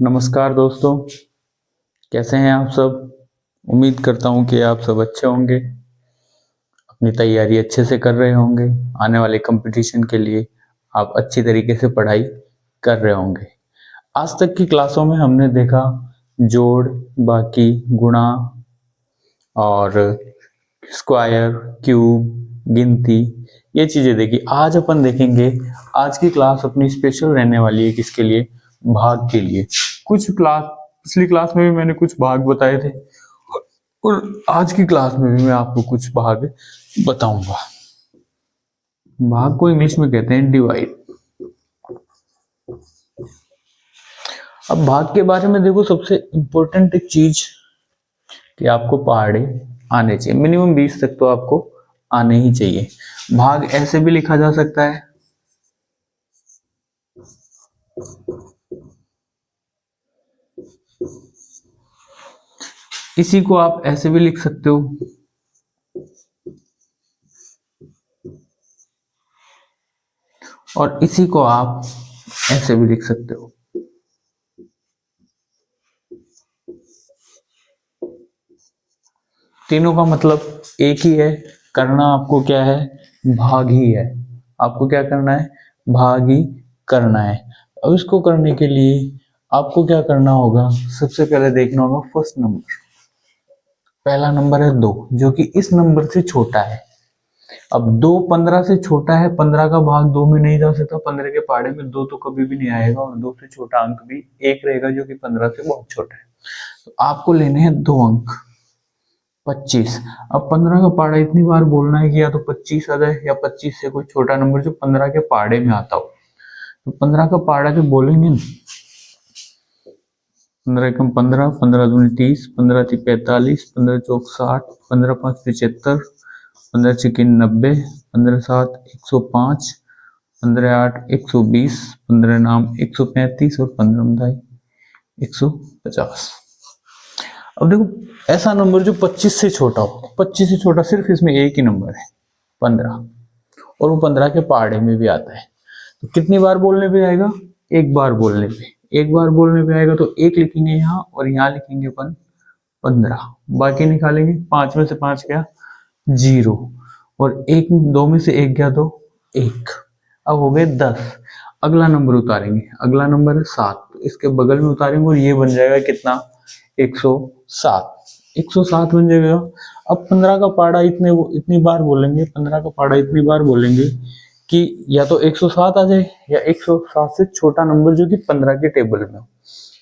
नमस्कार दोस्तों, कैसे हैं आप सब। उम्मीद करता हूं कि आप सब अच्छे होंगे, अपनी तैयारी अच्छे से कर रहे होंगे। आने वाले कंपटीशन के लिए आप अच्छी तरीके से पढ़ाई कर रहे होंगे। आज तक की क्लासों में हमने देखा जोड़, बाकी, गुणा और स्क्वायर, क्यूब, गिनती, ये चीजें देखी। आज अपन देखेंगे, आज की क्लास अपनी स्पेशल रहने वाली है किसके लिए, भाग के लिए। कुछ क्लास पिछली क्लास में भी मैंने कुछ भाग बताए थे और आज की क्लास में भी मैं आपको कुछ भाग बताऊंगा। भाग को इंग्लिश में कहते हैं डिवाइड। अब भाग के बारे में देखो, सबसे इंपॉर्टेंट एक चीज कि आपको पहाड़े आने चाहिए। मिनिमम 20 तक तो आपको आने ही चाहिए। भाग ऐसे भी लिखा जा सकता है, इसी को आप ऐसे भी लिख सकते हो, और इसी को आप ऐसे भी लिख सकते हो। तीनों का मतलब एक ही है, करना आपको क्या है, भाग ही है। आपको क्या करना है, भाग ही करना है। अब इसको करने के लिए आपको क्या करना होगा, सबसे पहले देखना होगा फर्स्ट नंबर। पहला नंबर है 2, जो कि इस नंबर से छोटा है। अब 2 15 से छोटा है, 15 का भाग 2 में नहीं जा सकता। 15 के पहाड़े में 2 तो कभी भी नहीं आएगा, और 2 से छोटा अंक भी 1 रहेगा, जो कि 15 से बहुत छोटा है। तो आपको लेने हैं 2 अंक, 25। अब 15 का पहाड़ा इतनी बार बोलना है कि या तो 25 आ जाए या 25 से कोई छोटा नंबर जो 15 के पहाड़े में आता हो। तो 15 का पहाड़ा जो बोलेंगे ना, 15 एकम 15, 15 दूनी 30, 15 ती 45, 15 चौक 60, 15 पाँच 75, 15 छिकिन 90, 15 7 105, 15 8 120, 15 नाम 135 और 15 मदाई 150। अब देखो, ऐसा नंबर जो 25 से छोटा हो, 25 से छोटा सिर्फ इसमें एक ही नंबर है 15, और वो 15 के पहाड़े में भी आता है। तो कितनी बार बोलने पे आएगा, एक बार बोलने पे। एक बार बोलने पे आएगा तो एक लिखेंगे यहाँ, और यहाँ लिखेंगे अपन 15। बाकी निकालेंगे, 5 में से 5 गया 0, और एक 2 में से 1 गया तो 1। अब हो गए 10। अगला नंबर उतारेंगे, अगला नंबर है 7, तो इसके बगल में उतारेंगे और ये बन जाएगा कितना, 107। 107 बन जाएगा। अब 15 का पहाड़ा इतनी बार बोलेंगे, 15 का पहाड़ा इतनी बार बोलेंगे कि या तो 107 आ जाए, या 107 से छोटा नंबर जो कि 15 के टेबल में हो।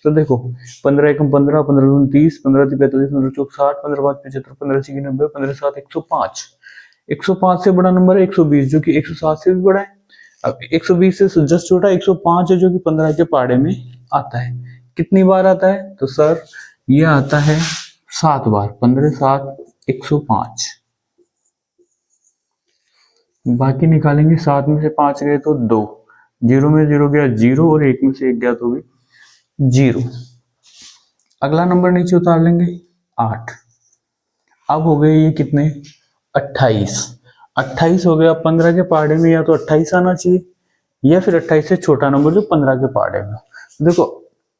तो देखो, 15 एकम 15, 15 दूनी 30, 15 ती 45, 15 चौक 60, 15 पाँच 75, 15 छिकी 90, 15 7 105। 105 से बड़ा नंबर है 120, जो कि 107 से भी बड़ा है। अब 120 से जस्ट छोटा 105 है, जो कि 15 के पहाड़े में आता है। कितनी बार आता है, तो सर ये आता है 7 बार। 15 7 105। बाकी निकालेंगे, 7 में से 5 गए तो 2, 0 में 0 गया 0, और 1 में से 1 गया तो भी 0। अगला नंबर नीचे उतार लेंगे 8। अब हो गए ये कितने, 28। 28 हो गया। 15 के पहाड़े में या तो 28 आना चाहिए, या फिर 28 से छोटा नंबर जो 15 के पहाड़े में। देखो,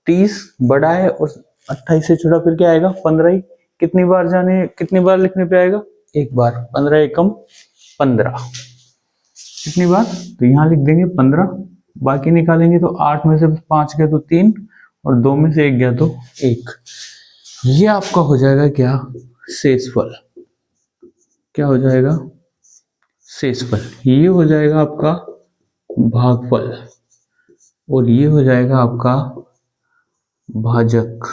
30 बड़ा है और 28 से छोटा, फिर क्या आएगा 15 ही। कितनी बार कितनी बार लिखने पे आएगा, एक बार। 15 एकम 15। कितनी बार, तो यहाँ लिख देंगे 15। बाकी निकालेंगे तो 8 में से 5 गया तो 3, और 2 में से 1 गया तो 1। ये आपका हो जाएगा क्या, शेषफल। क्या हो जाएगा, शेषफल। ये हो जाएगा आपका भागफल, और ये हो जाएगा आपका भाजक।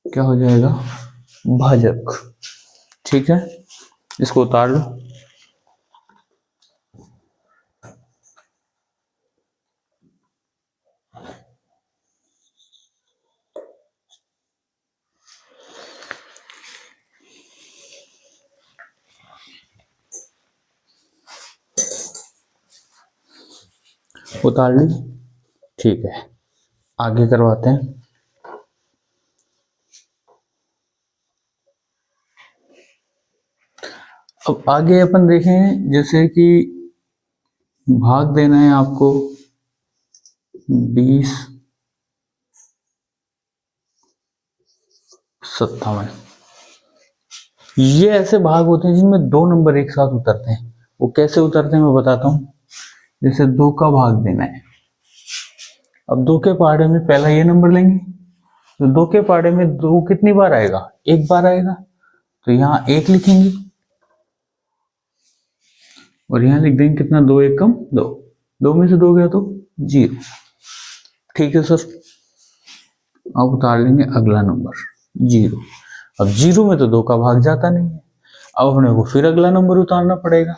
क्या हो जाएगा, भाजक। ठीक है, इसको उतार लो। उतार ली, ठीक है, आगे करवाते हैं। अब आगे अपन देखें, जैसे कि भाग देना है आपको 20 57। ये ऐसे भाग होते हैं जिनमें दो नंबर एक साथ उतरते हैं। वो कैसे उतरते हैं मैं बताता हूँ। जैसे 2 का भाग देना है, अब 2 के पहाड़े में पहला ये नंबर लेंगे, तो 2 के पहाड़े में 2 कितनी बार आएगा, एक बार आएगा, तो यहाँ 1 लिखेंगे और यहाँ लिख देंगे कितना, 2 1 कम 2, 2 में से 2 गया तो 0। ठीक है सर, अब उतार लेंगे अगला नंबर 0। अब 0 में तो 2 का भाग जाता नहीं है, अब अपने को फिर अगला नंबर उतारना पड़ेगा।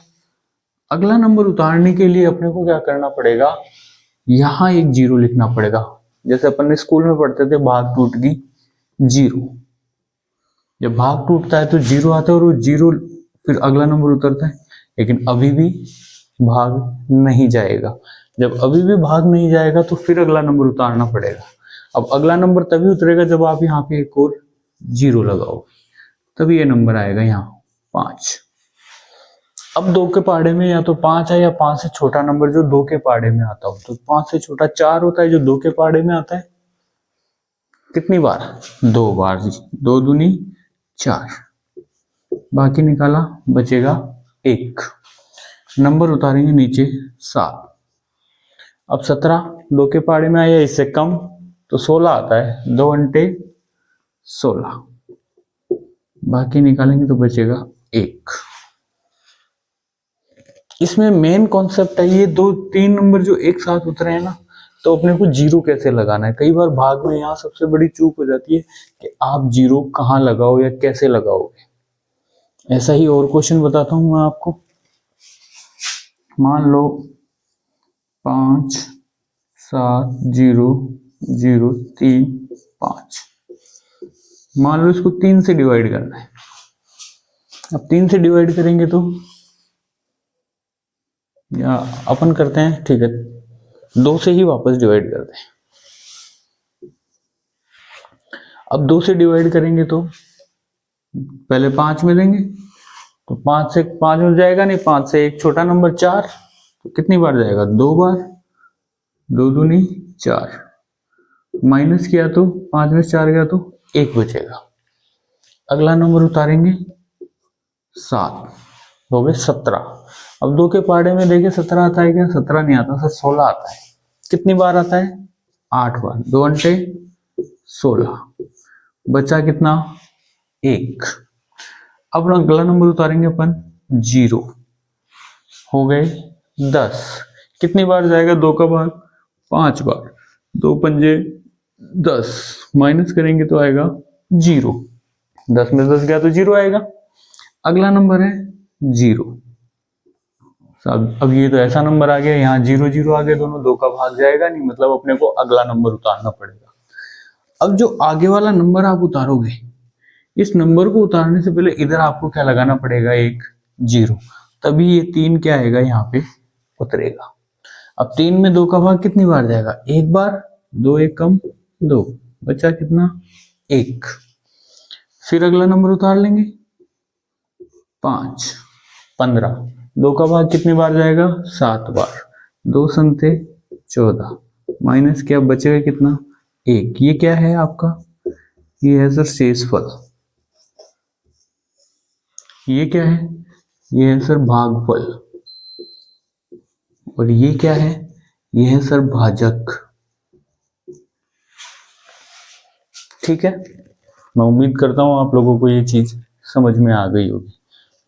अगला नंबर उतारने के लिए अपने को क्या करना पड़ेगा, यहाँ एक 0 लिखना पड़ेगा। जैसे अपन ने स्कूल में पढ़ते थे, भाग टूट गई 0। जब भाग टूटता है तो 0 आता है और वो 0 फिर अगला नंबर उतरता है, लेकिन अभी भी भाग नहीं जाएगा। जब अभी भी भाग नहीं जाएगा तो फिर अगला नंबर उतारना पड़ेगा। अब अगला नंबर तभी उतरेगा जब आप यहाँ पे एक और 0 लगाओगे, तभी ये नंबर आएगा यहाँ 5। अब 2 के पहाड़े में या तो 5 है या 5 से छोटा नंबर जो 2 के पहाड़े में आता हो, तो 5 से छोटा 4 होता है जो 2 के पहाड़े में आता है। कितनी बार, 2 बार जी, 2 दूनी 4, बाकी निकाला बचेगा 1, नंबर उतारेंगे नीचे 7। अब 17 2 के पहाड़े में आया, इससे कम तो 16 आता है, 2 अंटे 16, बाकी निकालेंगे तो बचेगा 1। इसमें मेन कॉन्सेप्ट है ये 2 3 नंबर जो एक साथ उतरे हैं ना, तो अपने को 0 कैसे लगाना है। कई बार भाग में यहाँ सबसे बड़ी चूक हो जाती है कि आप 0 कहाँ लगाओ या कैसे लगाओगे। ऐसा ही और क्वेश्चन बताता हूं मैं आपको। मान लो 5 7 0 0 3 5, मान लो इसको 3 से डिवाइड करना है। अब 3 से डिवाइड करेंगे तो, या अपन करते हैं, ठीक है 2 से ही वापस डिवाइड करते हैं। अब 2 से डिवाइड करेंगे तो पहले 5 में देंगे, तो 5 से 5 मिल जाएगा नहीं, 5 से एक छोटा नंबर 4, तो कितनी बार जाएगा, 2 बार, 2 दूनी 4, माइनस किया तो 5 में 4 गया तो 1 बचेगा। अगला नंबर उतारेंगे 7, हो गए 17। अब 2 के पहाड़े में देखिए 17 आता है क्या, 17 नहीं आता सर, 16 आता है। कितनी बार आता है, 8 बार, 2 अंटे 16, बचा कितना 1। अब अगला नंबर उतारेंगे अपन 0, हो गए 10। कितनी बार जाएगा 2 का भाग, 5 बार, 2 पंजे 10, माइनस करेंगे तो आएगा 0, 10 में 10 गया तो 0 आएगा। अगला नंबर है 0। अब ये तो ऐसा नंबर आ गया, यहाँ 0 0 आ गया, दोनों 2 का भाग जाएगा नहीं, मतलब अपने को अगला नंबर उतारना पड़ेगा। अब जो आगे वाला नंबर आप उतारोगे, इस नंबर को उतारने से पहले इधर आपको क्या लगाना पड़ेगा, एक 0, तभी ये 3 क्या आएगा यहाँ पे उतरेगा। अब 3 में 2 का भाग कितनी बार जाएगा, एक बार, 2 1 कम 2, बचा कितना 1। फिर अगला नंबर उतार लेंगे 5 15, 2 का भाग कितनी बार जाएगा, 7 बार, 2 संते 14, माइनस क्या बचेगा कितना 1। ये क्या है आपका, ये है सर शेषफल। ये क्या है, ये है सर भागफल। और ये क्या है, ये है सर भाजक। ठीक है, मैं उम्मीद करता हूं आप लोगों को ये चीज समझ में आ गई होगी।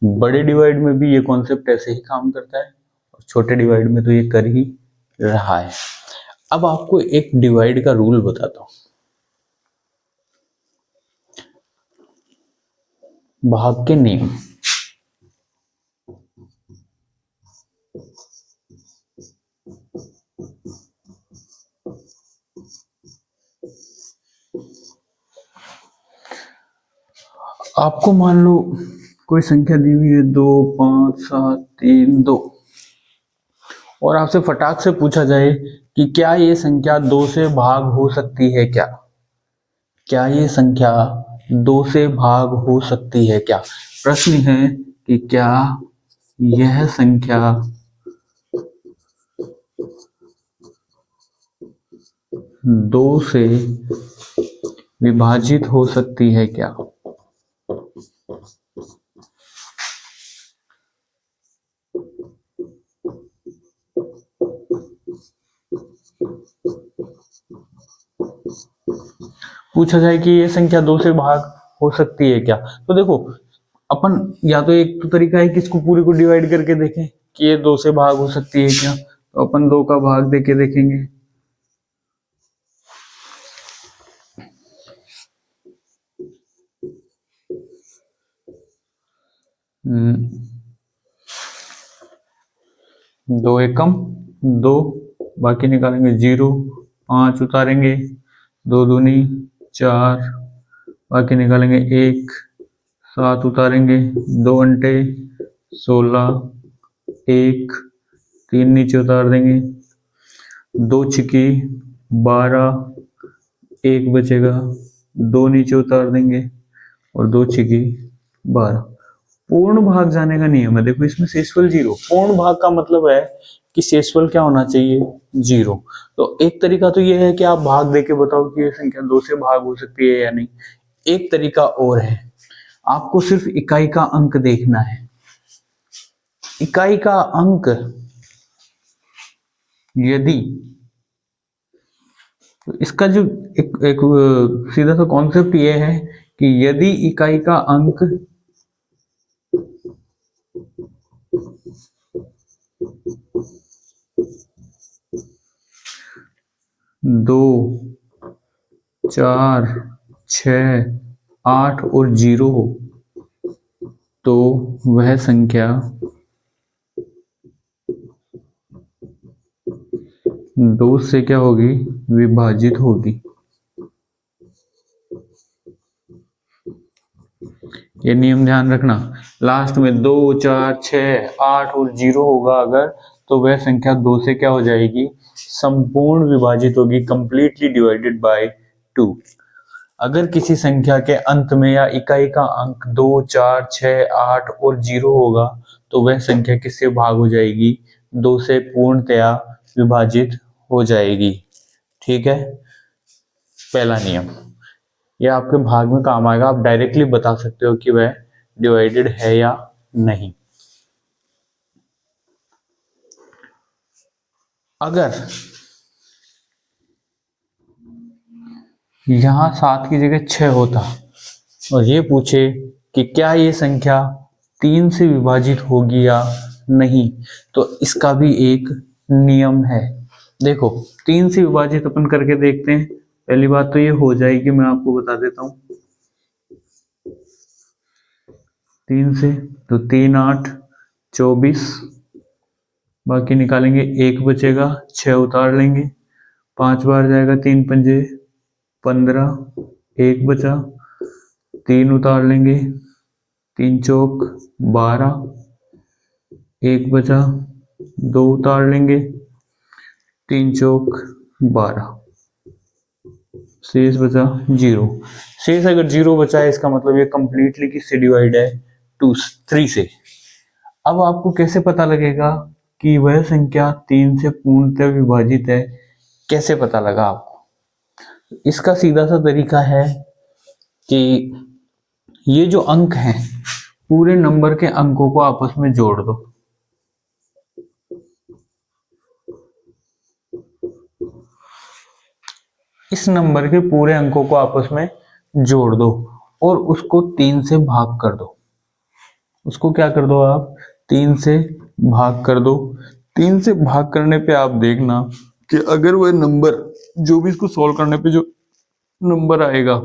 बड़े डिवाइड में भी ये कॉन्सेप्ट ऐसे ही काम करता है और छोटे डिवाइड में तो ये कर ही रहा है। अब आपको एक डिवाइड का रूल बताता हूं। भाग के नियम, आपको मान लो कोई संख्या दी हुई है 2 5 7 3 2, और आपसे फटाक से पूछा जाए कि क्या ये संख्या 2 से भाग हो सकती है क्या, क्या ये संख्या 2 से भाग हो सकती है क्या। प्रश्न है कि क्या यह संख्या 2 से विभाजित हो सकती है क्या। पूछा जाए कि ये संख्या 2 से भाग हो सकती है क्या, तो देखो अपन या तो एक तो तरीका है कि इसको पूरे को डिवाइड करके देखें कि ये 2 से भाग हो सकती है क्या, तो अपन 2 का भाग देके देखेंगे। दो एकम 2, बाकी निकालेंगे 0, 5 उतारेंगे, 2 दूनी 4, बाकी निकालेंगे 1, 7 उतारेंगे, 2 अंटे 16, 1, 3 नीचे उतार देंगे, 2 छिकी 12, 1 बचेगा, 2 नीचे उतार देंगे और 2 छिकी 12। पूर्ण भाग जाने का नियम है, देखो इसमें शेषफल 0, पूर्ण भाग का मतलब है कि शेषफल क्या होना चाहिए 0। तो एक तरीका तो यह है कि आप भाग देके बताओ कि ये संख्या 2 से भाग हो सकती है या नहीं। एक तरीका और है, आपको सिर्फ इकाई का अंक देखना है। इकाई का अंक यदि, तो इसका जो एक सीधा सा कॉन्सेप्ट ये है कि यदि इकाई का अंक 2, 4, 6, 8 और 0 हो तो वह संख्या 2 से क्या होगी, विभाजित होगी। ये नियम ध्यान रखना, लास्ट में 2, 4, 6, 8 और 0 होगा अगर, तो वह संख्या 2 से क्या हो जाएगी, संपूर्ण विभाजित होगी, कंप्लीटली डिवाइडेड बाय 2। अगर किसी संख्या के अंत में या इकाई का अंक 2, 4, 6, 8 और 0 होगा तो वह संख्या किससे भाग हो जाएगी, 2 से पूर्णतया विभाजित हो जाएगी। ठीक है, पहला नियम ये आपके भाग में काम आएगा, आप डायरेक्टली बता सकते हो कि वह डिवाइडेड है या नहीं। अगर यहां 7 की जगह 6 होता और ये पूछे कि क्या ये संख्या 3 से विभाजित होगी या नहीं, तो इसका भी एक नियम है। देखो 3 से विभाजित अपन करके देखते हैं। पहली बात तो ये हो जाएगी, मैं आपको बता देता हूं 3 से, तो 3, 8, 24, बाकी निकालेंगे 1 बचेगा, 6 उतार लेंगे, 5 बार जाएगा, 3 पंजे 15, 1 बचा, 3 उतार लेंगे, 3 चौक 12, 1 बचा, 2 उतार लेंगे, 3 चौक 12, शेष बचा 0। शेष अगर 0 बचा है इसका मतलब ये कंप्लीटली किससे डिवाइड है, 3 से। अब आपको कैसे पता लगेगा कि वह संख्या 3 से पूर्णतः विभाजित है, कैसे पता लगा आपको? इसका सीधा सा तरीका है कि ये जो अंक हैं पूरे नंबर के अंकों को आपस में जोड़ दो। इस नंबर के पूरे अंकों को आपस में जोड़ दो और उसको 3 से भाग कर दो। उसको क्या कर दो आप, 3 से भाग कर दो। 3 से भाग करने पे आप देखना कि अगर वह नंबर जो भी इसको सॉल्व करने पे जो नंबर आएगा,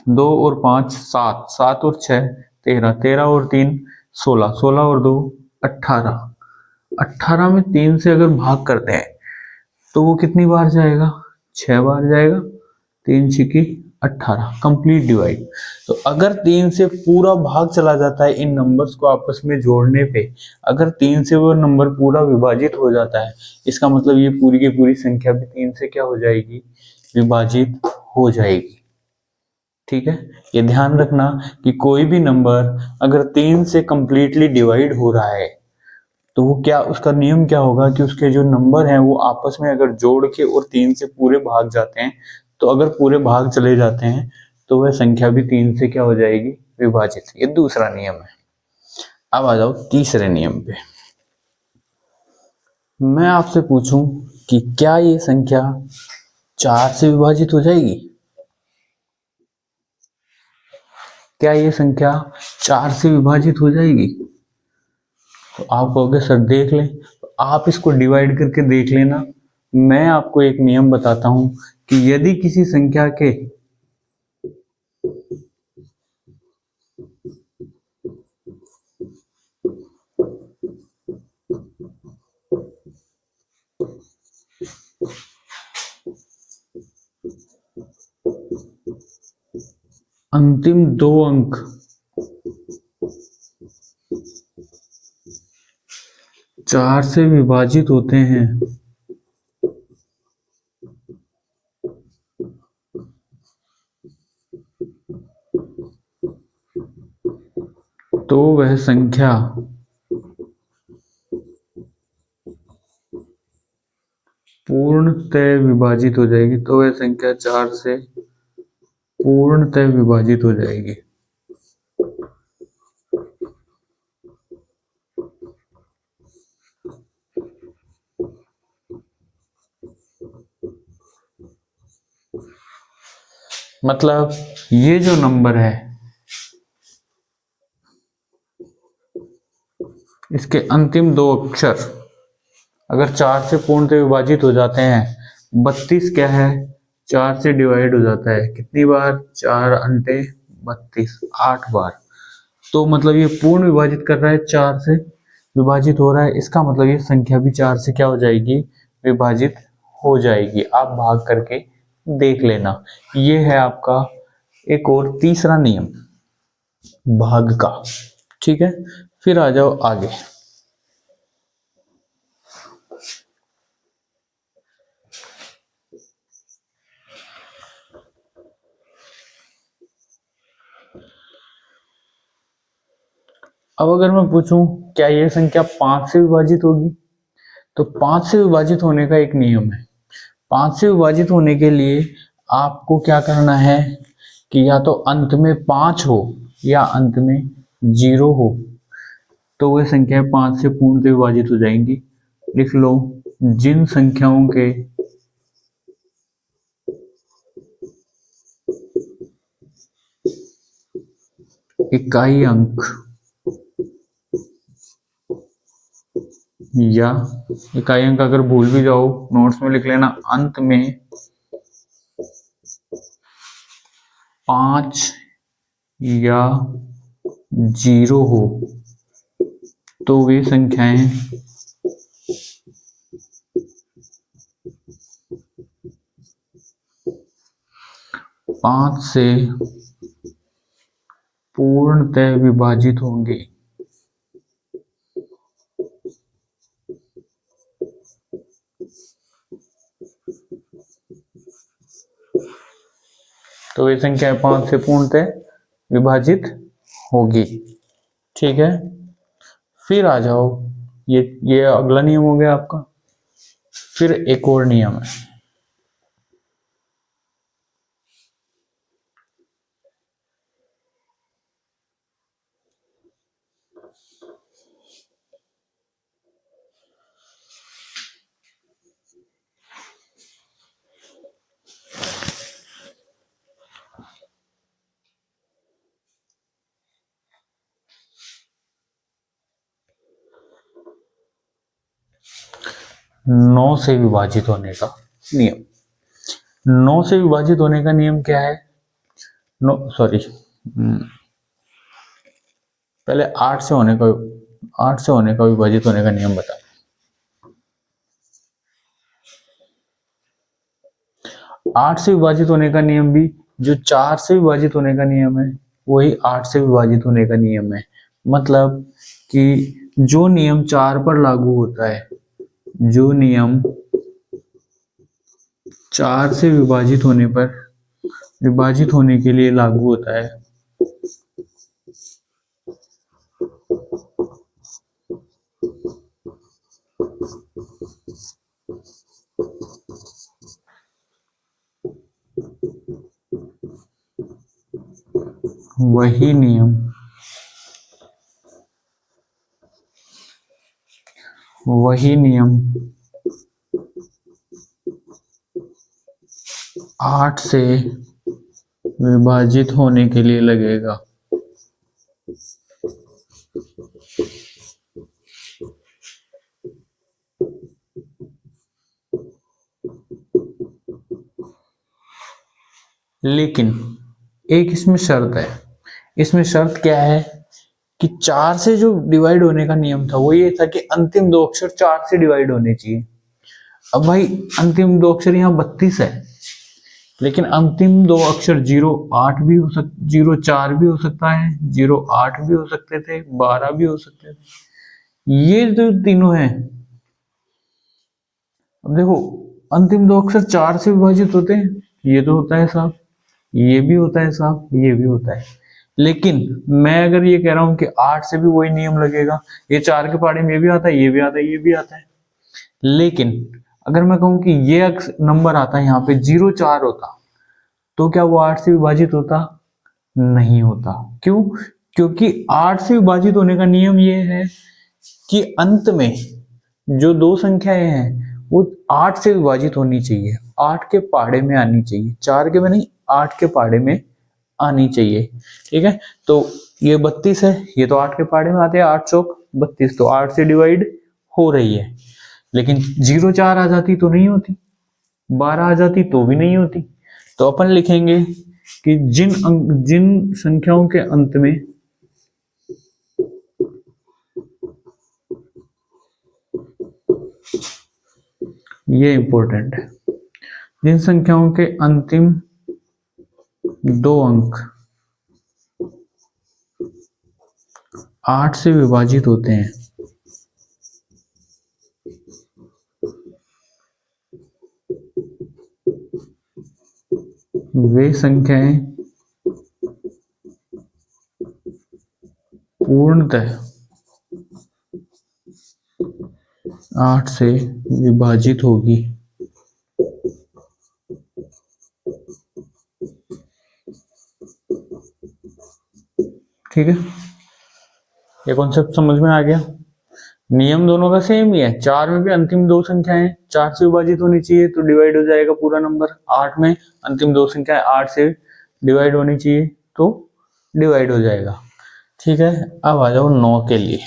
2 और 5 7, 7 और 6 13, 13 और 3 16, 16 और 2 18, 18 में 3 से अगर भाग करते हैं तो वो कितनी बार जाएगा, 6 बार जाएगा, 3 छिकी 18, कंप्लीट डिवाइड। तो अगर 3 से पूरा भाग चला जाता है इन नंबर्स को आपस में जोड़ने पे, अगर 3 से वो नंबर पूरा विभाजित हो जाता है, इसका मतलब ये पूरी की पूरी संख्या भी 3 से क्या हो जाएगी, विभाजित हो जाएगी। ठीक है, ये ध्यान रखना कि कोई भी नंबर अगर 3 से कंप्लीटली डिवाइड हो रहा है तो वो क्या, उसका नियम क्या होगा कि उसके जो नंबर हैं वो आपस में अगर जोड़ के और 3 से पूरे भाग जाते हैं, तो अगर पूरे भाग चले जाते हैं तो वह संख्या भी 3 से क्या हो जाएगी, विभाजित। ये दूसरा नियम है। अब आ जाओ तीसरे नियम पे। मैं आपसे पूछूं कि क्या ये संख्या 4 से विभाजित हो जाएगी? क्या ये संख्या 4 से विभाजित हो जाएगी? तो आप कहोगे सर देख लें, तो आप इसको डिवाइड करके देख लेना। मैं आपको एक नियम बताता हूं कि यदि किसी संख्या के अंतिम 2 अंक 4 से विभाजित होते हैं तो वह संख्या पूर्णतः विभाजित हो जाएगी। तो वह संख्या 4 से पूर्णतः विभाजित हो जाएगी। मतलब ये जो नंबर है इसके अंतिम 2 अक्षर अगर 4 से पूर्णतः विभाजित हो जाते हैं, 32 क्या है 4 से डिवाइड हो जाता है कितनी बार, 4 अंटे 32, 8 बार। तो मतलब ये पूर्ण विभाजित कर रहा है, 4 से विभाजित हो रहा है, इसका मतलब ये संख्या भी 4 से क्या हो जाएगी, विभाजित हो जाएगी। आप भाग करके देख लेना। ये है आपका एक और तीसरा नियम भाग का। ठीक है, फिर आ जाओ आगे। अब अगर मैं पूछूं क्या यह संख्या 5 से विभाजित होगी, तो 5 से विभाजित होने का एक नियम है। 5 से विभाजित होने के लिए आपको क्या करना है कि या तो अंत में 5 हो या अंत में 0 हो, तो वह संख्याएं 5 से पूर्णतः विभाजित हो जाएंगी। लिख लो, जिन संख्याओं के इकाई अंक या इकाई अंक अगर भूल भी जाओ नोट्स में लिख लेना, अंत में 5 या 0 हो तो वे संख्याएं पांच से पूर्णतः विभाजित होंगे। तो ये संख्या 5 से पूर्णतः विभाजित होगी। ठीक है, फिर आ जाओ, ये अगला नियम हो गया आपका। फिर एक और नियम है, 9 से विभाजित होने का नियम। 9 से विभाजित होने का नियम क्या है, सॉरी पहले 8 से होने का विभाजित होने का नियम बता। 8 से विभाजित होने का नियम भी जो 4 से विभाजित होने का नियम है वही 8 से विभाजित होने का नियम है। मतलब कि जो नियम 4 पर लागू होता है, जो नियम 4 से विभाजित होने पर विभाजित होने के लिए लागू होता है, वही नियम 8 से विभाजित होने के लिए लगेगा। लेकिन एक इसमें शर्त है। इसमें शर्त क्या है कि 4 से जो डिवाइड होने का नियम था वो ये था कि अंतिम दो अक्षर 4 से डिवाइड होने चाहिए। अब भाई अंतिम दो अक्षर यहाँ 32 है, लेकिन अंतिम दो अक्षर 08 भी हो सक 04 भी हो सकता है, 08 भी हो सकते थे, 12 भी हो सकते थे। ये जो तीनों हैं, अब देखो अंतिम दो अक्षर 4 से विभाजित होते हैं, ये तो होता है साफ, ये भी होता है साफ, ये भी होता है। लेकिन मैं अगर ये कह रहा हूं कि 8 से भी वही नियम लगेगा, ये 4 के पहाड़े में ये भी आता है, ये भी आता है, ये भी आता है। लेकिन अगर मैं कहूं कि ये नंबर आता है यहाँ पे 04 होता, तो क्या वो 8 से विभाजित होता? नहीं होता। क्यों? क्योंकि 8 से विभाजित होने का नियम ये है कि अंत में जो दो संख्याएं हैं वो 8 से विभाजित होनी चाहिए, 8 के पहाड़े में आनी चाहिए, 4 के में नहीं, 8 के पहाड़े में आनी चाहिए। ठीक है, तो ये 32 है, ये तो 8 के पहाड़े में आते हैं, 8 चौक 32, तो 8 से डिवाइड हो रही है। लेकिन 04 आ जाती तो नहीं होती, 12 आ जाती तो भी नहीं होती। तो अपन लिखेंगे कि जिन संख्याओं के अंत में ये इंपॉर्टेंट है, जिन संख्याओं के अंतिम दो अंक 8 से विभाजित होते हैं, वे संख्याएं पूर्णतः 8 से विभाजित होगी। ठीक है, ये कॉन्सेप्ट समझ में आ गया। नियम दोनों का सेम ही है, 4 में भी अंतिम दो संख्याएं 4 से विभाजित होनी चाहिए तो डिवाइड हो जाएगा पूरा नंबर, 8 में अंतिम दो संख्याएं 8 से डिवाइड होनी चाहिए तो डिवाइड हो जाएगा। ठीक है, अब आ जाओ 9 के लिए।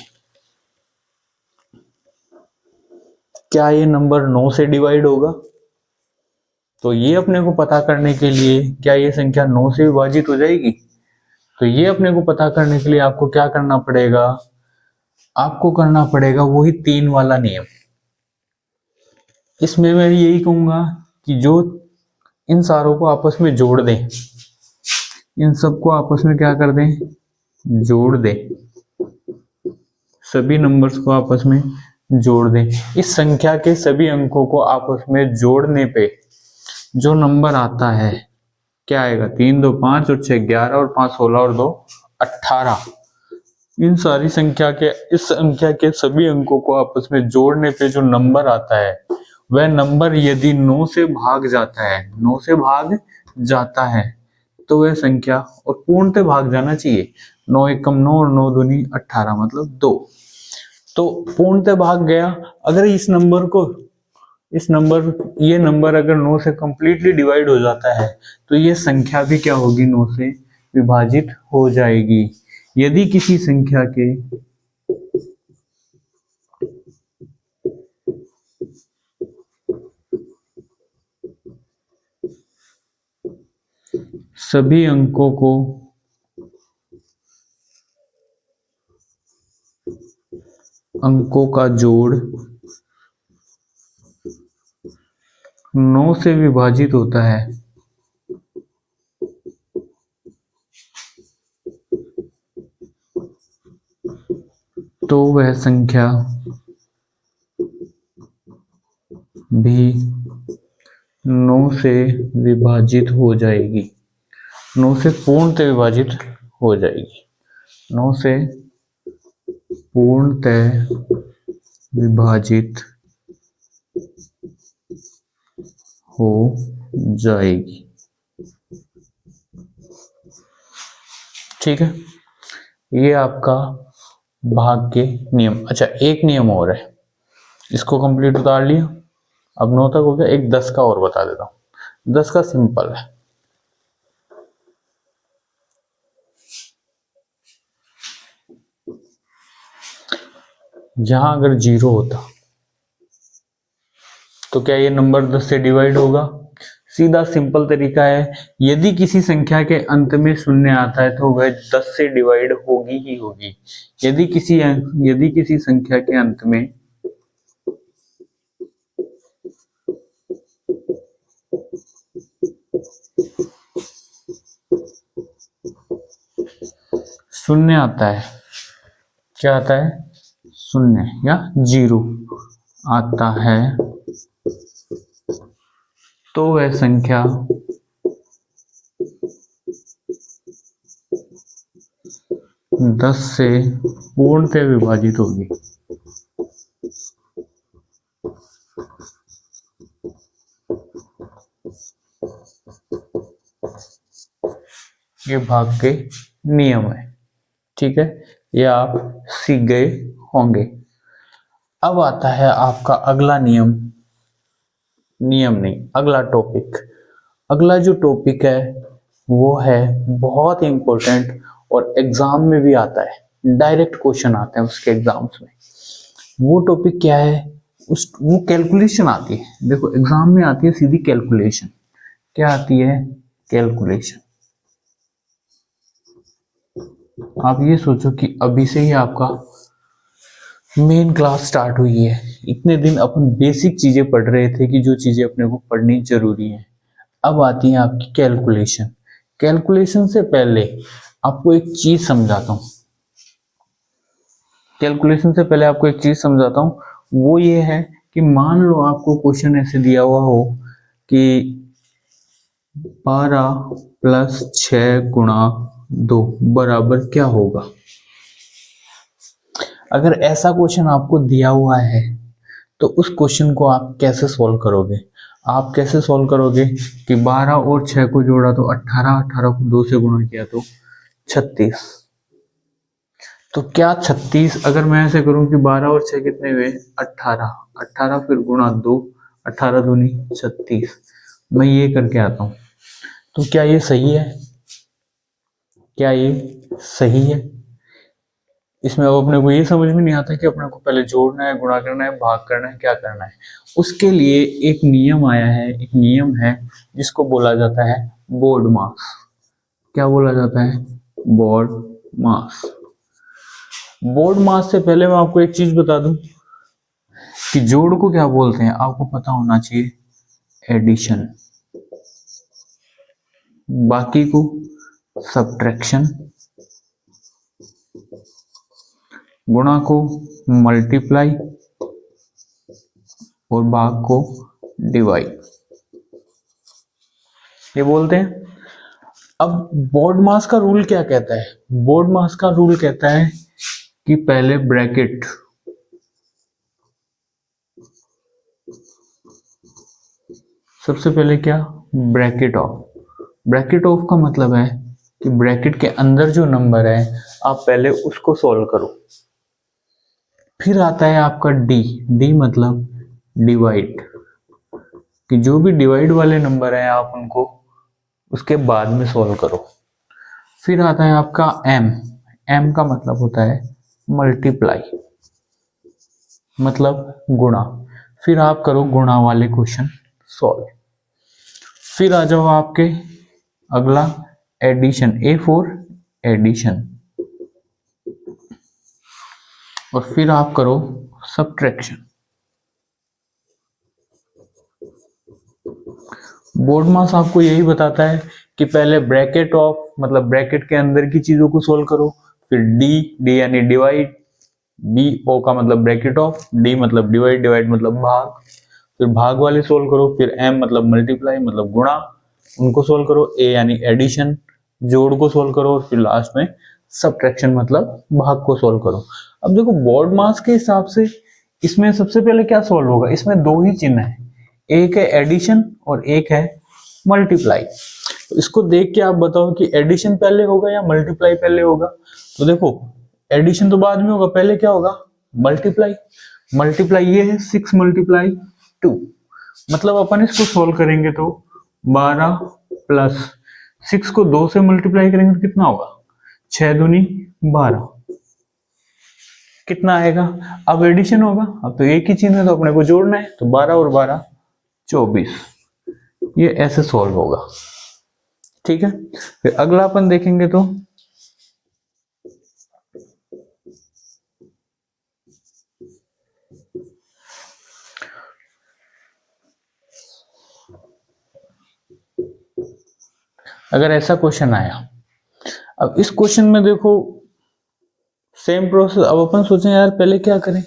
क्या ये नंबर 9 से डिवाइड होगा? तो ये अपने को पता करने के लिए, क्या ये संख्या 9 से विभाजित हो जाएगी? तो ये अपने को पता करने के लिए आपको क्या करना पड़ेगा? आपको करना पड़ेगा वही 3 वाला नियम। इसमें मैं यही कहूंगा कि जो इन सारों को आपस में जोड़ दें, इन सबको आपस में क्या कर दें? जोड़ दें, सभी नंबर्स को आपस में जोड़ दें। इस संख्या के सभी अंकों को आपस में जोड़ने पे जो नंबर आता है, क्या आएगा? 3 2 5 और 6 11 और 5 16 और 2 18। इन सारी संख्या के, इस संख्या के सभी अंकों को आपस में जोड़ने पे जो नंबर आता है, वह नंबर यदि 9 से भाग जाता है, 9 से भाग जाता है तो वह संख्या, और पूर्णतः भाग जाना चाहिए, 9 एकम 9 और 9 दूनी 18 मतलब 2, तो पूर्णतः भाग गया। अगर ये नंबर अगर 9 से कंप्लीटली डिवाइड हो जाता है तो ये संख्या भी क्या होगी? 9 से विभाजित हो जाएगी। यदि किसी संख्या के सभी अंकों को अंकों का जोड़ 9 से विभाजित होता है तो वह संख्या भी 9 से विभाजित हो जाएगी, 9 से पूर्णतः विभाजित हो जाएगी, 9 से पूर्णतः विभाजित हो जाएगी। ठीक है, ये आपका भाग के नियम। अच्छा, एक नियम और है, इसको कंप्लीट उतार लिया, अब 9 तक हो गया। एक 10 का और बता देता हूं। 10 का सिंपल है, जहां अगर 0 होता तो क्या ये नंबर 10 से डिवाइड होगा? सीधा सिंपल तरीका है, यदि किसी संख्या के अंत में शून्य आता है तो वह 10 से डिवाइड होगी ही होगी। यदि किसी संख्या के अंत में शून्य आता है, क्या आता है, शून्य या जीरो आता है, तो वह संख्या दस से पूर्णतः विभाजित होगी। ये भाग के नियम है, ठीक है, ये आप सीख गए होंगे। अब आता है आपका अगला नियम नहीं, अगला टॉपिक। अगला जो टॉपिक है वो है बहुत इंपॉर्टेंट और एग्जाम में भी आता है, डायरेक्ट क्वेश्चन आते हैं उसके एग्जाम्स में। वो टॉपिक क्या है, वो कैलकुलेशन आती है। देखो एग्जाम में आती है सीधी कैलकुलेशन। क्या आती है, कैलकुलेशन। आप ये सोचो कि अभी से ही आपका मेन क्लास स्टार्ट हुई है। इतने दिन अपन बेसिक चीजें पढ़ रहे थे कि जो चीजें अपने को पढ़नी जरूरी है। अब आती है आपकी कैलकुलेशन। कैलकुलेशन से पहले आपको एक चीज समझाता हूं। कैलकुलेशन से पहले आपको एक चीज समझाता हूं, वो ये है कि मान लो आपको क्वेश्चन ऐसे दिया हुआ हो कि 12 प्लस 6 गुणा 2 बराबर क्या होगा। अगर ऐसा क्वेश्चन आपको दिया हुआ है तो उस क्वेश्चन को आप कैसे सॉल्व करोगे। आप कैसे सॉल्व करोगे कि 12 और 6 को जोड़ा तो 18, 18 को 2 से गुणा किया तो 36। तो क्या 36, अगर मैं ऐसे करूं कि 12 और 6 कितने हुए, 18, 18 फिर गुणा 2, 18 दूनी 36, मैं ये करके आता हूं, तो क्या ये सही है, क्या ये सही है। इसमें अब अपने को ये समझ में नहीं आता कि अपने को पहले जोड़ना है, गुणा करना है, भाग करना है, क्या करना है। उसके लिए एक नियम आया है, एक नियम है जिसको बोला जाता है बोर्ड मास। क्या बोला जाता है, बोर्ड मास। बोर्ड मास से पहले मैं आपको एक चीज बता दूं कि जोड़ को क्या बोलते हैं, आपको पता होना चाहिए, एडिशन। बाकी को सब्ट्रैक्शन, गुणा को मल्टीप्लाई और भाग को डिवाइड, ये बोलते हैं। अब बोर्ड मास का रूल क्या कहता है, बोर्ड मास का रूल कहता है कि पहले ब्रैकेट, सबसे पहले क्या, ब्रैकेट ऑफ। ब्रैकेट ऑफ का मतलब है कि ब्रैकेट के अंदर जो नंबर है आप पहले उसको सॉल्व करो। फिर आता है आपका डी, डी मतलब डिवाइड, कि जो भी डिवाइड वाले नंबर है आप उनको उसके बाद में सॉल्व करो। फिर आता है आपका एम, एम का मतलब होता है मल्टीप्लाई, मतलब गुणा। फिर आप करो गुणा वाले क्वेश्चन सॉल्व। फिर आ जाओ आपके अगला एडिशन, ए फॉर एडिशन, और फिर आप करो सब्ट्रैक्शन। बोर्ड मास आपको यही बताता है कि पहले ब्रैकेट ऑफ मतलब ब्रैकेट के अंदर की चीजों को सोल्व करो, फिर डी, डी यानी डिवाइड, बी ओ का मतलब ब्रैकेट ऑफ, डी मतलब डिवाइड, डिवाइड मतलब भाग, फिर भाग वाले सोल्व करो, फिर एम मतलब मल्टीप्लाई मतलब गुणा, उनको सोल्व करो, ए यानी एडिशन, जोड़ को सोल्व करो, और फिर लास्ट में सब्ट्रैक्शन मतलब भाग को सोल्व करो। अब देखो बोर्ड मास के हिसाब से इसमें सबसे पहले क्या सोल्व होगा, इसमें दो ही चिन्ह है, एक है एडिशन और एक है मल्टीप्लाई। तो इसको देख के आप बताओ कि एडिशन पहले होगा या मल्टीप्लाई पहले होगा। तो देखो एडिशन तो बाद में होगा, पहले क्या होगा, मल्टीप्लाई। मल्टीप्लाई ये है 6 मल्टीप्लाई 2, मतलब अपन इसको सोल्व करेंगे तो 12 प्लस 6 को 2 से मल्टीप्लाई करेंगे तो कितना होगा, 6 दूनी 12, कितना आएगा। अब एडिशन होगा, अब तो एक ही चिन्ह है तो अपने को जोड़ना है, तो 12 और 12 24, ये ऐसे सॉल्व होगा। ठीक है, फिर अगला अपन देखेंगे तो अगर ऐसा क्वेश्चन आया, अब इस क्वेश्चन में देखो सेम प्रोसेस। अब अपन सोचें यार पहले क्या करें,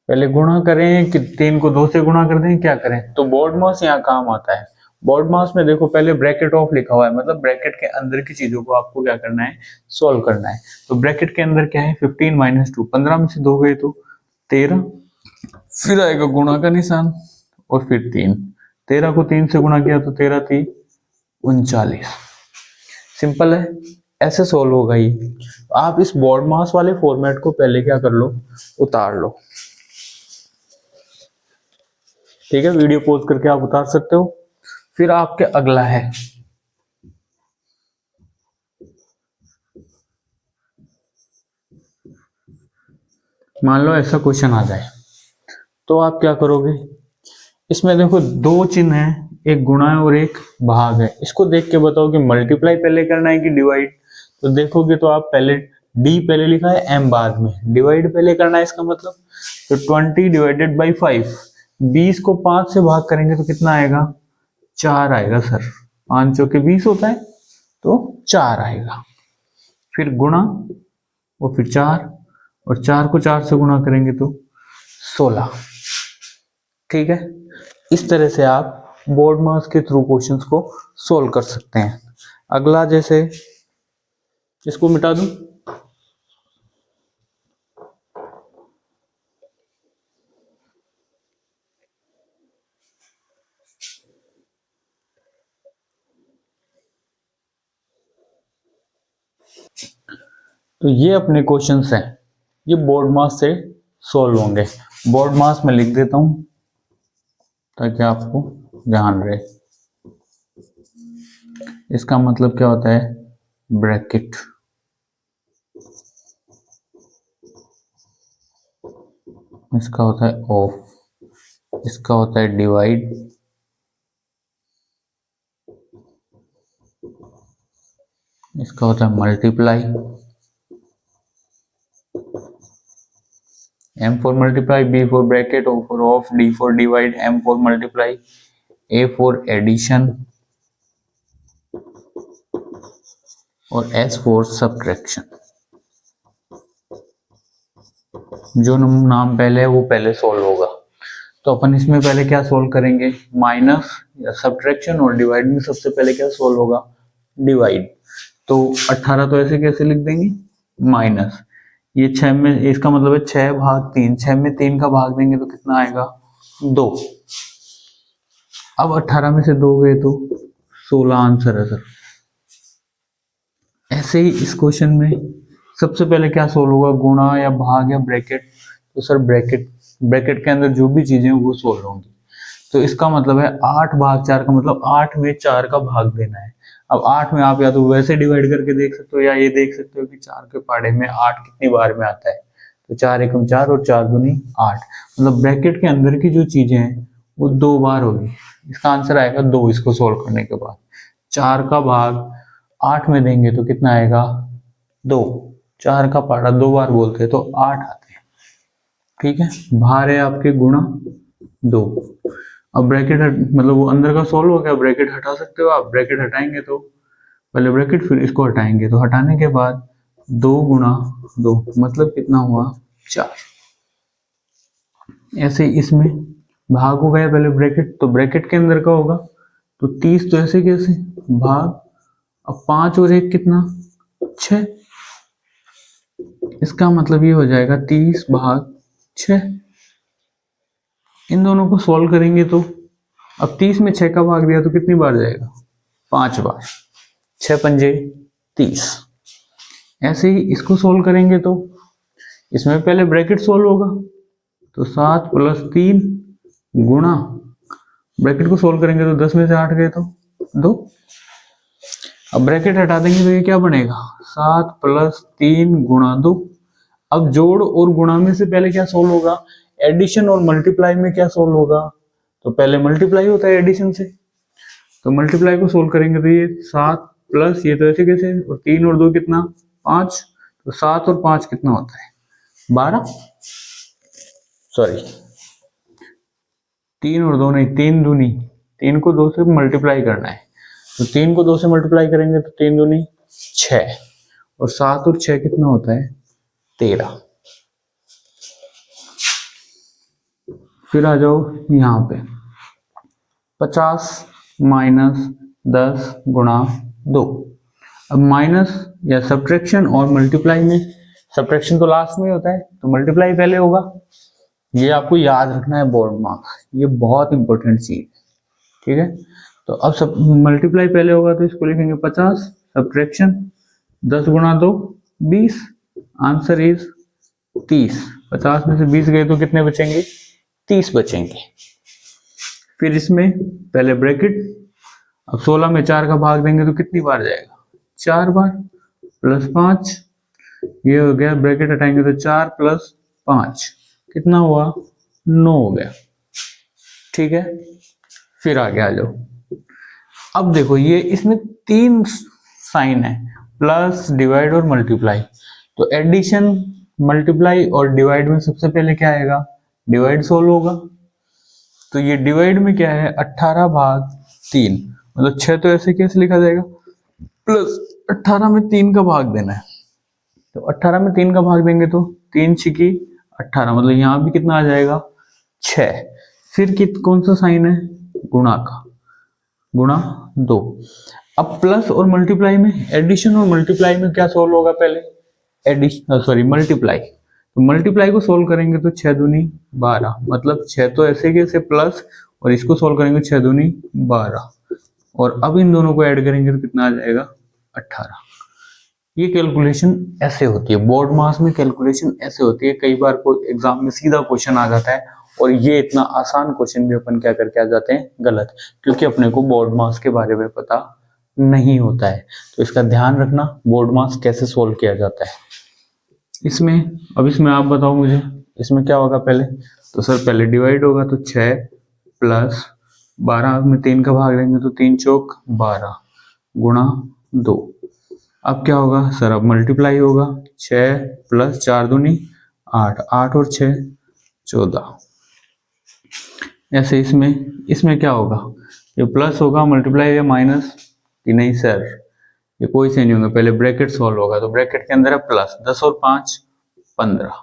पहले गुणा करें कि 3 को 2 से गुणा कर दें, क्या करें। तो बोर्ड मास यहाँ काम आता है। बोर्ड मास में देखो पहले ब्रैकेट ऑफ लिखा हुआ है, मतलब ब्रैकेट के अंदर की चीजों को आपको क्या करना है, सोल्व करना है। तो ब्रैकेट के अंदर क्या है, 15 माइनस 2, 15 में से 2 गए तो 13, फिर आएगा गुणा का निशान और फिर 3, 13 को 3 से गुणा किया तो 13 थी 39। सिंपल है, ऐसे सोल्व होगा ये। आप इस बोर्ड मास वाले फॉर्मेट को पहले क्या कर लो, उतार लो। ठीक है, वीडियो पॉज करके आप उतार सकते हो। फिर आपके अगला है, मान लो ऐसा क्वेश्चन आ जाए तो आप क्या करोगे। इसमें देखो दो चिन्ह है, एक गुणा है और एक भाग है। इसको देख के बताओ कि मल्टीप्लाई पहले करना है कि डिवाइड। तो देखोगे तो आप पहले डी पहले लिखा है, एम बाद में, डिवाइड पहले करना है इसका मतलब। तो 20 डिवाइडेड बाई 5, 20 को 5 से भाग करेंगे तो कितना आएगा, 4 आएगा सर। 5 चौके 20 होता है तो 4 आएगा। फिर गुणा और फिर 4, और 4 को 4 से गुणा करेंगे तो 16। ठीक है, इस तरह से आप बोर्ड मास के थ्रू क्वेश्चंस को सोल्व कर सकते हैं। अगला जैसे इसको मिटा दूं, तो ये अपने क्वेश्चंस हैं, ये बोर्ड मास से सोल्व होंगे। बोर्ड मास में लिख देता हूं ताकि आपको ध्यान रहे। इसका मतलब क्या होता है, ब्रैकेट। इसका होता है ऑफ, इसका होता है डिवाइड, इसका होता है multiply, M for multiply, B for bracket, O for off, D for divide, M for multiply, A for addition और S for subtraction। जो नाम पहले है वो पहले सोल्व होगा। तो अपन इसमें पहले क्या सोल्व करेंगे, माइनस या सब्ट्रैक्शन, और डिवाइड में सबसे पहले क्या सोल्व होगा, डिवाइड। तो 18 तो ऐसे कैसे लिख देंगे, माइनस ये 6 में, इसका मतलब है 6 भाग 3, 6 में 3 का भाग देंगे तो कितना आएगा, 2। अब 18 में से 2 गए तो 16 आंसर है सर। ऐसे ही इस क्वेश्चन में सबसे पहले क्या सोल्व होगा, गुणा या भाग या ब्रैकेट। तो सर ब्रैकेट, ब्रैकेट के अंदर जो भी चीजें वो सोल्व होंगी। तो इसका मतलब है 8 भाग 4 का मतलब 8 में 4 का भाग देना है। अब 8 में आप या तो वैसे डिवाइड करके देख सकते हो या ये देख सकते हो कि 4 के पहाड़े में 8 कितनी बार में आता है। तो 4 एकम 4 और 4 दूनी 8, मतलब ब्रैकेट के अंदर की जो चीजें हैं वो 2 बार होगी। इसका आंसर आएगा 2 इसको सोल्व करने के बाद। 4 का भाग 8 में देंगे तो कितना आएगा, 2। 4 का पहाड़ा 2 बार बोलते हैं तो 8 आते हैं। ठीक है, बाहर है आपके गुणा 2। अब ब्रैकेट मतलब वो अंदर का सॉल्व हो गया, ब्रैकेट हटा सकते हो आप। ब्रैकेट हटाएंगे तो पहले ब्रैकेट फिर इसको हटाएंगे, तो हटाने के बाद 2 गुणा 2 मतलब कितना हुआ, 4। ऐसे इसमें भाग हो गया पहले ब्रैकेट, तो ब्रैकेट के अंदर का होगा तो 30, तो ऐसे कैसे भाग। अब 5 और 1 कितना, 6। इसका मतलब ये हो जाएगा 30 भाग 6। इन दोनों को सॉल्व करेंगे तो अब 30 में 6 का भाग दिया तो कितनी बार जाएगा, 5 बार। 6 पंजे 30। ऐसे ही इसको सॉल्व करेंगे तो इसमें पहले ब्रैकेट सॉल्व होगा, तो 7 प्लस 3 गुणा, ब्रैकेट को सॉल्व करेंगे तो 10 में से 8 गए तो 2। अब ब्रैकेट हटा देंगे तो ये क्या बनेगा, 7 प्लस 3 गुणा 2। अब जोड़ और गुणा में से पहले क्या सोल्व होगा, एडिशन और मल्टीप्लाई में क्या सोल्व होगा, तो पहले मल्टीप्लाई होता है एडिशन से। तो मल्टीप्लाई को सोल्व करेंगे तो ये 7 प्लस ये तो ऐसे कैसे, और 3 और 2 कितना 5, तो 7 और 5 कितना होता है 12, सॉरी 3 और 2 नहीं, 3 दूनी, 3 को 2 से मल्टीप्लाई करना है, तो 3 को 2 से मल्टीप्लाई करेंगे तो 3 दूनी 6, और 7 और 6 कितना होता है 13। फिर आ जाओ यहाँ पे 50 माइनस 10 गुणा 2। अब माइनस या सब्ट्रैक्शन और मल्टीप्लाई में, सब्ट्रैक्शन तो लास्ट में होता है तो मल्टीप्लाई पहले होगा, ये आपको याद रखना है बोर्ड मार्क्स, ये बहुत इंपॉर्टेंट चीज है, ठीक है। तो अब सब मल्टीप्लाई पहले होगा तो इसको लिखेंगे 50, सब्ट्रैक्शन 10 गुणा 2 20, आंसर इज 30। 50 में से 20 गए तो कितने बचेंगे 30 बचेंगे। फिर इसमें पहले ब्रैकेट, अब 16 में 4 का भाग देंगे तो कितनी बार जाएगा 4 बार, प्लस 5, ये हो गया, ब्रैकेट हटाएंगे तो 4 प्लस 5 कितना हुआ 9 हो गया, ठीक है। फिर आगे आ जाओ, अब देखो ये इसमें 3 साइन है, प्लस डिवाइड और मल्टीप्लाई, तो एडिशन मल्टीप्लाई और डिवाइड में सबसे पहले क्या आएगा डिवाइड सोल्व होगा, तो ये डिवाइड में क्या है 18 भाग 3, मतलब 6 तो ऐसे कैसे लिखा जाएगा, प्लस 18 में 3 का भाग देना है, तो 18 में 3 का भाग देंगे तो 3 छिकी 18, मतलब यहाँ भी कितना आ जाएगा 6। फिर कौन सा साइन है गुणा का, गुणा 2। अब प्लस और मल्टीप्लाई में, एडिशन और मल्टीप्लाई में क्या सोल्व होगा पहले, एडिशन सॉरी मल्टीप्लाई, तो मल्टीप्लाई को सोल्व करेंगे तो 6 दूनी 12, मतलब 6 तो ऐसे कैसे प्लस, और इसको सोल्व करेंगे 6 दूनी 12, और अब इन दोनों को ऐड करेंगे तो कितना आ जाएगा 18। ये कैलकुलेशन ऐसे होती है, बोर्ड मास में कैलकुलेशन ऐसे होती है, कई बार कोई एग्जाम में सीधा क्वेश्चन आ जाता है, और ये इतना आसान क्वेश्चन भी अपन क्या करके आ जाते हैं गलत, क्योंकि अपने को बोर्ड मास के बारे में पता नहीं होता है। तो इसका ध्यान रखना बोर्ड मास कैसे सोल्व किया जाता है। इसमें अब इसमें आप बताओ मुझे, इसमें क्या होगा पहले, तो सर पहले डिवाइड होगा तो 6 प्लस 12 में 3 का भाग देंगे तो 3 चौक 12 गुणा 2। अब क्या होगा सर, अब मल्टीप्लाई होगा, 6 प्लस 4 दूनी 8, 8 और 6 14। ऐसे इसमें इसमें क्या होगा, ये प्लस होगा मल्टीप्लाई या माइनस कि नहीं सर, ये कोई से नहीं होगा, पहले ब्रैकेट सॉल्व होगा, तो ब्रैकेट के अंदर है प्लस 10 और 5 15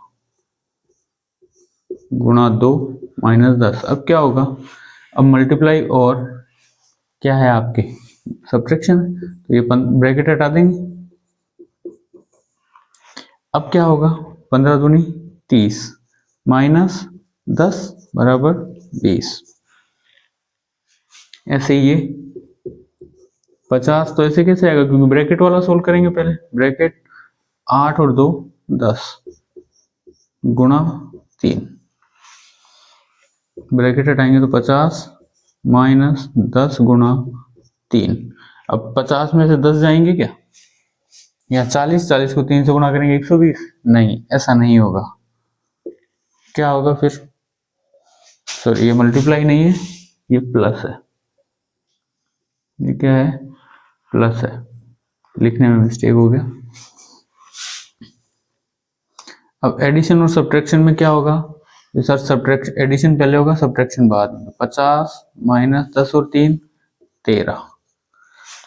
गुणा 2 माइनस 10। अब क्या होगा, अब मल्टीप्लाई और क्या है आपके सब्ट्रैक्शन, तो ये ब्रैकेट हटा देंगे। अब क्या होगा 15 दूनी 30 माइनस 10 बराबर 20। ऐसे ये 50 तो ऐसे कैसे आएगा, क्योंकि ब्रैकेट वाला सोल्व करेंगे पहले, ब्रैकेट 8 और 2 10 गुणा 3, ब्रैकेट हटाएंगे तो 50 माइनस 10 गुणा 3। अब 50 में से 10 जाएंगे क्या, या 40, 40 को 3 से गुणा करेंगे 120, नहीं ऐसा नहीं होगा, क्या होगा फिर, सॉरी ये मल्टीप्लाई नहीं है ये प्लस है, ये क्या है प्लस है, लिखने में मिस्टेक हो गया। अब एडिशन और सब्ट्रैक्शन में क्या होगा, सर सब्ट्रैक्शन एडिशन पहले होगा सब्ट्रैक्शन बाद में, 50 माइनस 10 और 3 13,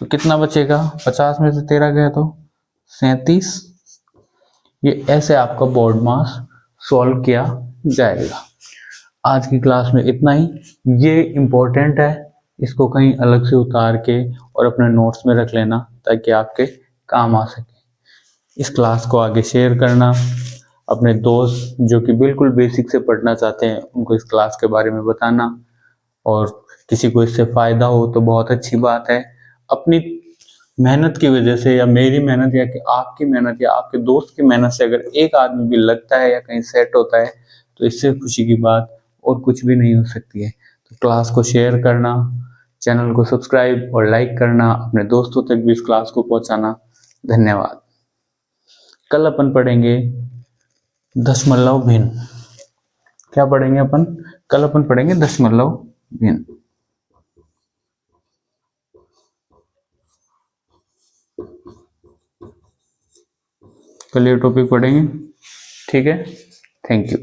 तो कितना बचेगा 50 में से 13 गया तो 37। ये ऐसे आपका बोर्ड मास सॉल्व किया जाएगा। आज की क्लास में इतना ही, ये इम्पोर्टेंट है, इसको कहीं अलग से उतार के और अपने नोट्स में रख लेना ताकि आपके काम आ सके। इस क्लास को आगे शेयर करना, अपने दोस्त जो कि बिल्कुल बेसिक से पढ़ना चाहते हैं उनको इस क्लास के बारे में बताना, और किसी को इससे फायदा हो तो बहुत अच्छी बात है। अपनी मेहनत की वजह से या मेरी मेहनत या कि आपकी मेहनत या आपके दोस्त की मेहनत से अगर एक आदमी भी लगता है या कहीं सेट होता है तो इससे खुशी की बात और कुछ भी नहीं हो सकती है। तो क्लास को शेयर करना, चैनल को सब्सक्राइब और लाइक करना, अपने दोस्तों तक भी इस क्लास को पहुंचाना। धन्यवाद। कल अपन पढ़ेंगे दशमलव भिन्न। क्या पढ़ेंगे अपन, कल अपन पढ़ेंगे दशमलव भिन्न। कल ये टॉपिक पढ़ेंगे। ठीक है, थैंक यू।